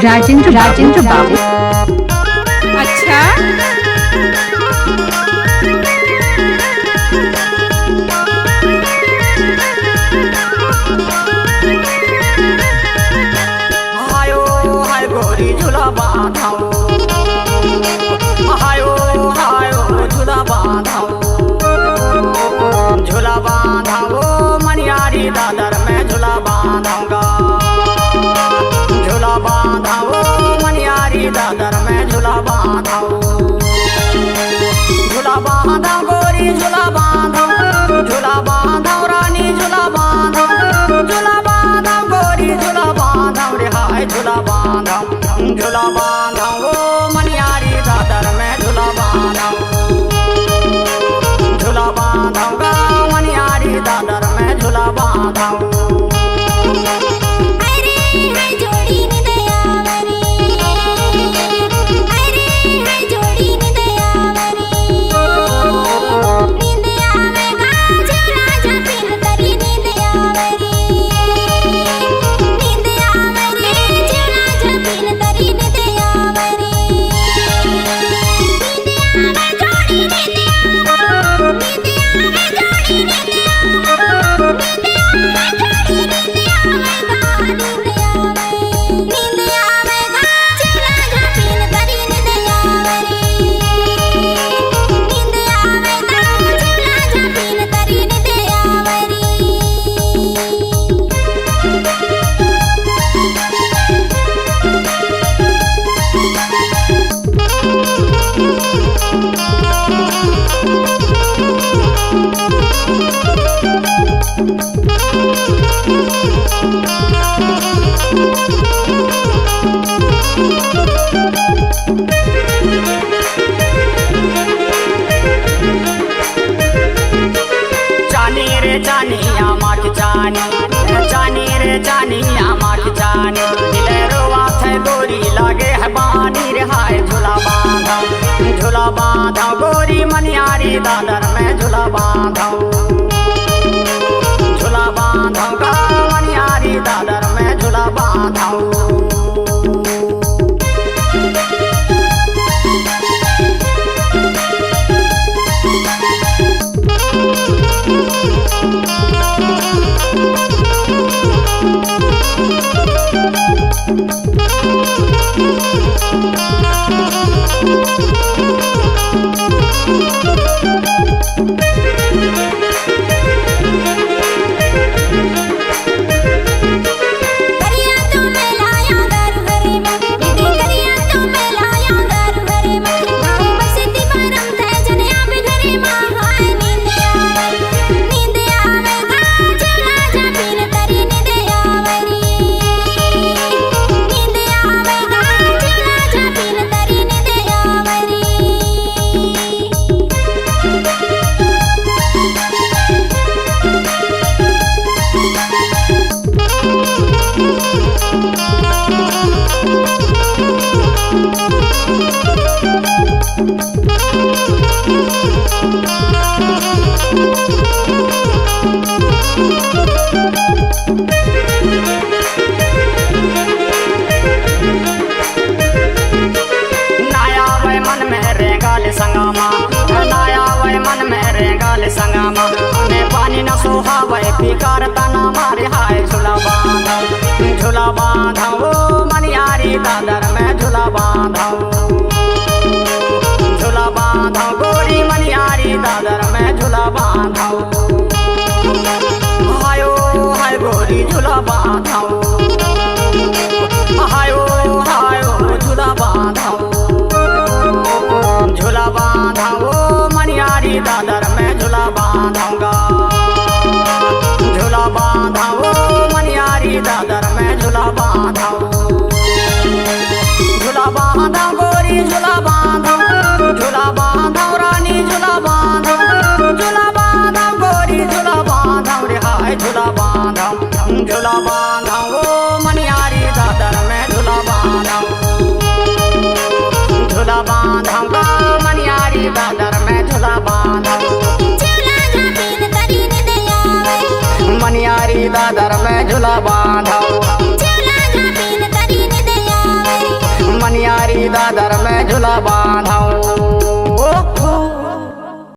राजेंद्र बाबू। अच्छा हायो हाय गोरी झूला बांधाओ, हायो हायो झूला बांधाओ, झूला बांधाओ मनियारी दादर में झूला बांधाऊंगा, झूला बांधाओ मनियारी दादर में झूला बांधाओ, झूला बांधाओ गोरी झूला बांधाओ, झूला बांधाओ रानी झूला बांधाओ, झूला बांधाओ गोरी झूला बांधाओ रे हाय झूला बांधाओ, झूला बांधाओ मनियारी दादर में झूला बांधाओ, झूला बांधाओ गा मनियारी दादर में झूला बांधाओ। जानिया माख जानी जानी रे जानिया माख जानी दिलेरो वाथे गोरी लागे है बानी रे हाय झूला बांधाओ, झूला बांधाओ गोरी मनियारी दादर में झूला बांधाओ, झूला बांधाओ गा मनियारी दादर में झूला बांधाओ। संगमा ने पानी न सोहावे पिकार तना मारे हाय झूला बांधाओ, झूला बांधाओ मनियारी दादर में झूला बांधाओ, झूला बांधाओ गोरी मनियारी दादर में झूला बांधाओ, हायो हाय गोरी झूला बांधाओ, हायो हायो झूला बांधाओ, झूला बांधाओ मनियारी दादर में झूला बांधाऊंगा, झूला बांधाओ मनियारी दादर में झूला बांधाओ, झूला बांधाओ गोरी झूला बांधाओ, झूला बांधाओ रानी झूला बांधाओ, झूला बांधाओ गोरी झूला बांधाओ रे हाय झूला बांधाओ, झूला बांधाओ मनियारी दादर में झूला बांधाओ, झूला बांधाऊंगा मनियारी दादर में झूला बांधाओ, मनियारी दादर में झूला बांधाओ, दादर में झूला बांधो